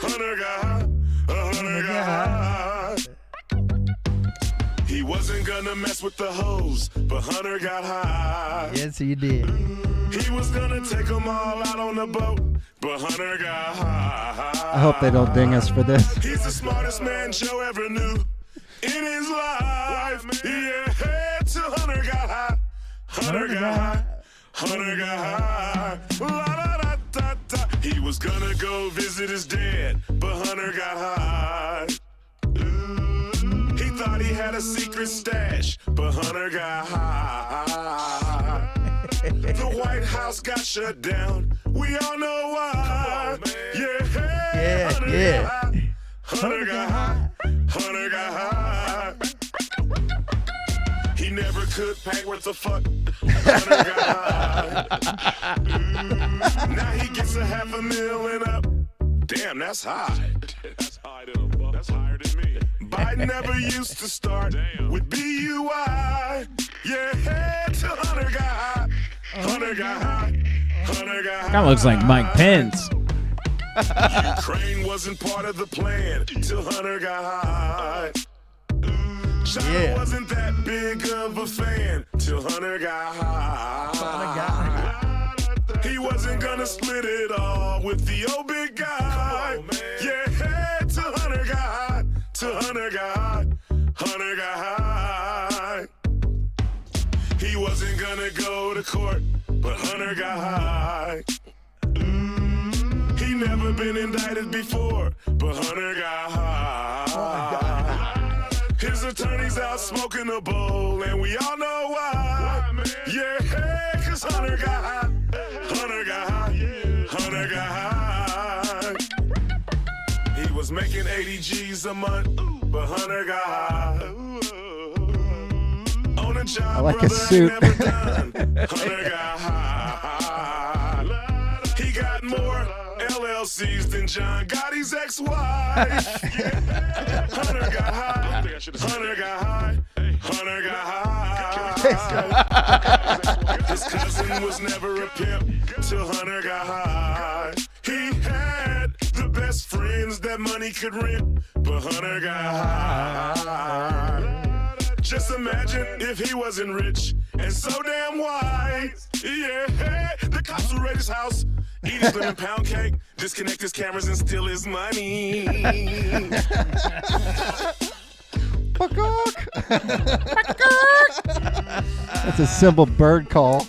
Hunter got high. Hunter got high. He wasn't gonna mess with the hoes, but Hunter got high. Yes, he did. He was gonna take them all out on the boat, but Hunter got high. I hope they don't ding us for this. He's the smartest man Joe ever knew in his life. Yeah, till Hunter got high. Hunter got high. Hunter got high. La, da, da, da, da. He was gonna go visit his dad, but Hunter got high. He thought he had a secret stash, but Hunter got high. The White House got shut down. We all know why. Yeah, Hunter got high. Hunter got high. Hunter got high. He never could pay what the fuck. Hunter got high. Now he gets $500,000 and up. Damn, that's high. That's high to the fuck. That's higher than me. Biden never used to start with BUI. Yeah, till Hunter got high. Hunter got high. Hunter got high. Kind of looks like Mike Pence. Ukraine wasn't part of the plan till Hunter got high. China wasn't that big of a fan till Hunter got high. He wasn't gonna split it all with the old big guy. Yeah, till Hunter got high. Till Hunter got high. Hunter got high. He wasn't gonna go to court, but Hunter got high. He never been indicted before, but Hunter got high. His attorney's out smoking a bowl, and we all know why. Yeah, cause Hunter got high. Hunter got high. Hunter got high. He was was making 80 G's a month, but Hunter got high. On a job, I like a brother suit. ain't never done. Hunter got high. He got more LLCs than John Gotti's ex-wife. Yeah. Hunter got high. Hunter got high. Hunter got high. His cousin was never a pimp till Hunter got high. He had the best friends that money could rent, but Hunter got high. Just imagine if he wasn't rich and so damn wise. Yeah, the cops would raid his house, eat his lemon pound cake, disconnect his cameras and steal his money. That's a simple bird call.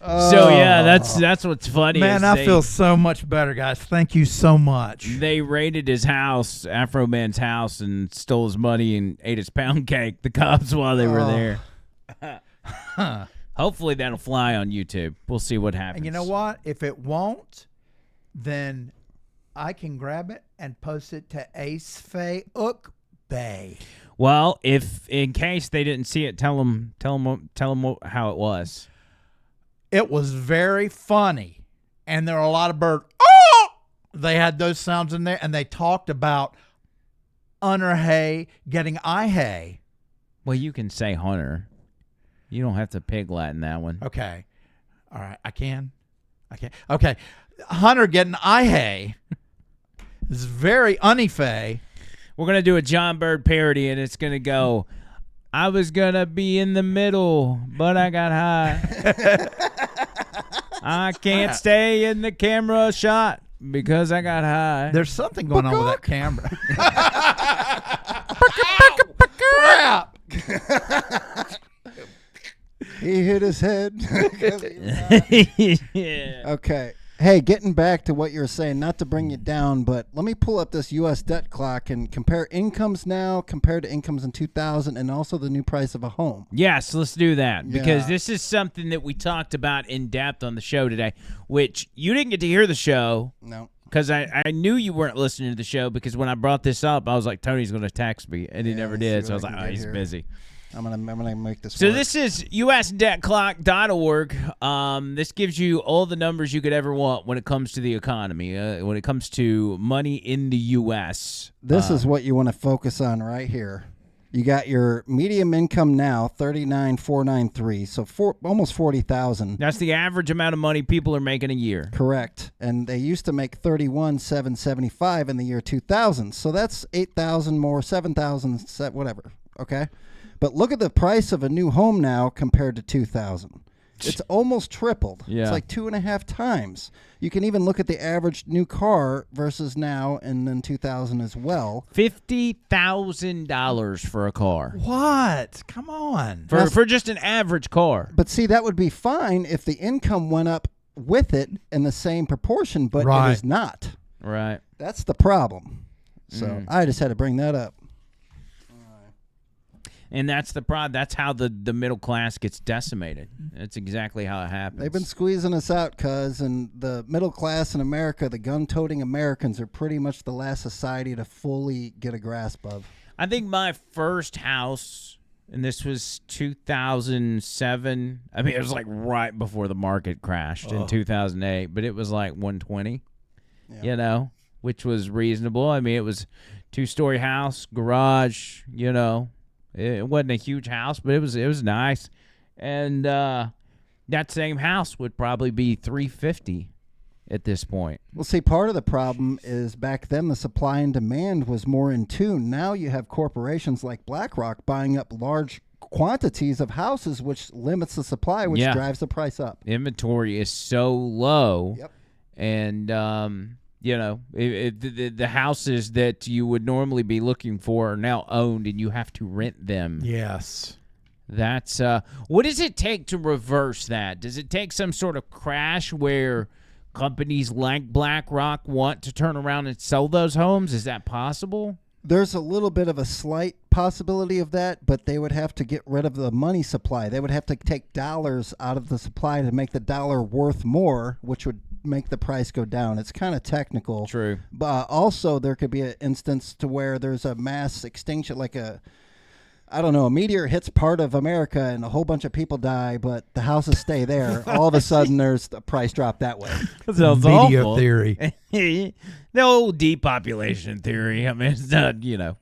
So yeah, that's what's funny. Man, is I feel so much better, guys. Thank you so much. They raided his house, Afro Man's house, and stole his money and ate his pound cake. The cops while they were there. Hopefully that'll fly on YouTube. We'll see what happens. And you know what? If it won't, then I can grab it and post it to Ace Faye Ook Bay. Well, if in case they didn't see it, tell them how it was. It was very funny, and there are a lot of birds. Oh! They had those sounds in there, and they talked about Hunter Hay getting eye hay. Well, you can say Hunter. You don't have to pig Latin that one. Okay. All right. I can. Okay. Hunter getting eye hay is very unifay. We're going to do a John Bird parody, and it's going to go, I was going to be in the middle, but I got high. I can't stay in the camera shot because I got high. There's something going on with that camera. Crap. He hit his head. Yeah. Okay. Hey, getting back to what you were saying, not to bring you down, but let me pull up this U.S. debt clock and compare incomes now compared to incomes in 2000 and also the new price of a home. Yes, let's do that because Yeah. this is something that we talked about in depth on the show today, which you didn't get to hear the show. No. Because I knew you weren't listening to the show because when I brought this up, I was like, Tony's going to text me, and he never did. So I was like, oh, he's busy. I'm gonna make this So work. this is usdebtclock.org. This gives you all the numbers you could ever want when it comes to the economy, when it comes to money in the U.S. This is what you want to focus on right here. You got your medium income now, $39,493, so almost $40,000. That's the average amount of money people are making a year. Correct, and they used to make $31,775 in the year 2000, so that's $8,000 more, $7,000, whatever. Okay. But look at the price of a new home now compared to 2000. It's almost tripled. Yeah. It's like 2.5 times. You can even look at the average new car versus now and then 2000 as well. $50,000 for a car. What? Come on. For just an average car. But see, that would be fine if the income went up with it in the same proportion, but Right. it is not. Right. That's the problem. So I just had to bring that up. And that's the problem. That's how the middle class gets decimated. That's exactly how it happens. They've been squeezing us out, cuz, and the middle class in America, the gun-toting Americans, are pretty much the last society to fully get a grasp of. I think my first house, and this was 2007. I mean, it was like right before the market crashed in 2008, but it was like 120, you know, which was reasonable. I mean, it was 2-story house, garage, you know. It wasn't a huge house, but it was nice. And that same house would probably be $350 at this point. Well, see, part of the problem is back then the supply and demand was more in tune. Now you have corporations like BlackRock buying up large quantities of houses, which limits the supply, which drives the price up. Inventory is so low. Yep. And, you know, the houses that you would normally be looking for are now owned, and you have to rent them. Yes. That's what does it take to reverse that? Does it take some sort of crash where companies like BlackRock want to turn around and sell those homes? Is that possible? There's a little bit of a slight possibility of that, but they would have to get rid of the money supply. They would have to take dollars out of the supply to make the dollar worth more, which would make the price go down. It's kind of technical. True. But also there could be an instance to where there's a mass extinction, like a meteor hits part of America and a whole bunch of people die, but the houses stay there. All of a sudden, there's a price drop that way. That sounds Media awful. theory. The old depopulation theory. I mean, it's not,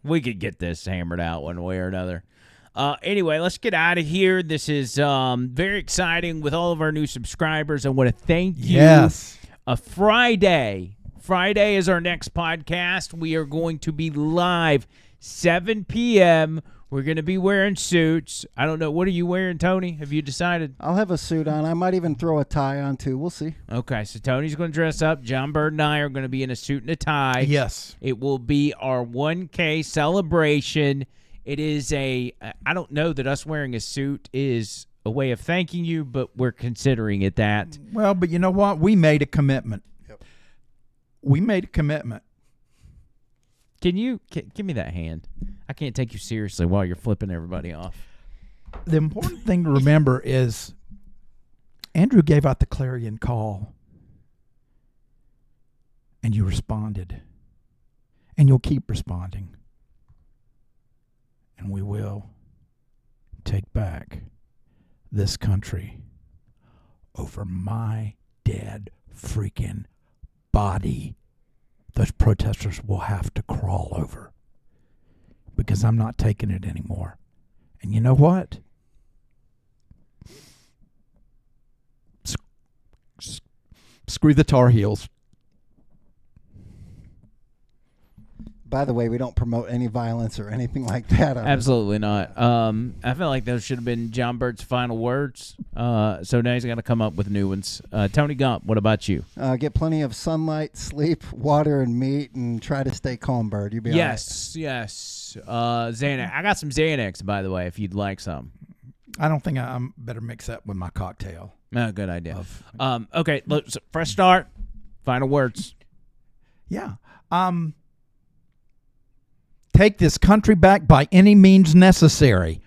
we could get this hammered out one way or another. Anyway, let's get out of here. This is very exciting with all of our new subscribers. I want to thank you. Yes. Friday is our next podcast. We are going to be live 7 p.m., We're going to be wearing suits. I don't know. What are you wearing, Tony? Have you decided? I'll have a suit on. I might even throw a tie on, too. We'll see. Okay, so Tony's going to dress up. John Bird and I are going to be in a suit and a tie. Yes. It will be our 1K celebration. It is I don't know that us wearing a suit is a way of thanking you, but we're considering it that. Well, but you know what? We made a commitment. Yep. We made a commitment. Can you give me that hand? I can't take you seriously while you're flipping everybody off. The important thing to remember is Andrew gave out the clarion call, and you responded, and you'll keep responding, and we will take back this country over my dead freaking body. Those protesters will have to crawl over because I'm not taking it anymore. And you know what? Screw the Tar Heels. By the way, we don't promote any violence or anything like that. Absolutely not. I feel like those should have been John Bird's final words. So now he's got to come up with new ones. Tony Gump, what about you? Get plenty of sunlight, sleep, water, and meat, and try to stay calm, Bird. You'll be all right. Yes. Xanax. I got some Xanax, by the way, if you'd like some. I don't think I better mix that with my cocktail. Oh, good idea. Okay, let's fresh start. Final words. Yeah. Take this country back by any means necessary.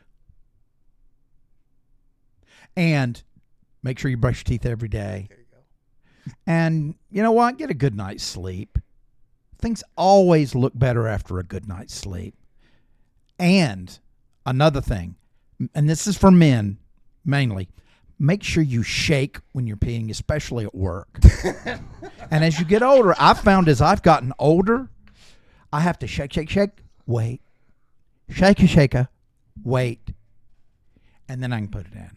And make sure you brush your teeth every day. There you go. And you know what? Get a good night's sleep. Things always look better after a good night's sleep. And another thing, and this is for men mainly, make sure you shake when you're peeing, especially at work. And as you get older, I've found as I've gotten older, I have to shake, wait, shake, wait, and then I can put it in.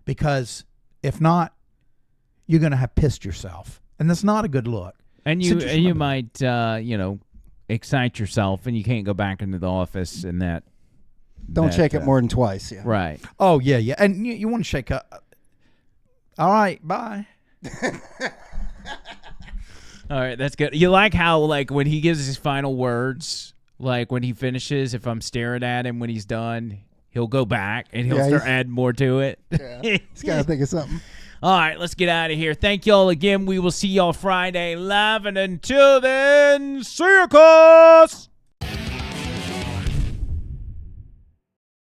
Because if not, you're going to have pissed yourself, and that's not a good look. And you might, excite yourself, and you can't go back into the office and that. Don't shake it more than twice. Yeah. Right. Oh, yeah. And you want to shake up. All right, bye. All right, that's good. You like how, when he gives his final words, when he finishes, if I'm staring at him when he's done, he'll go back and he'll start adding more to it. Yeah, he's got to think of something. All right, let's get out of here. Thank y'all again. We will see y'all Friday live, and until then, see you, CHOAS!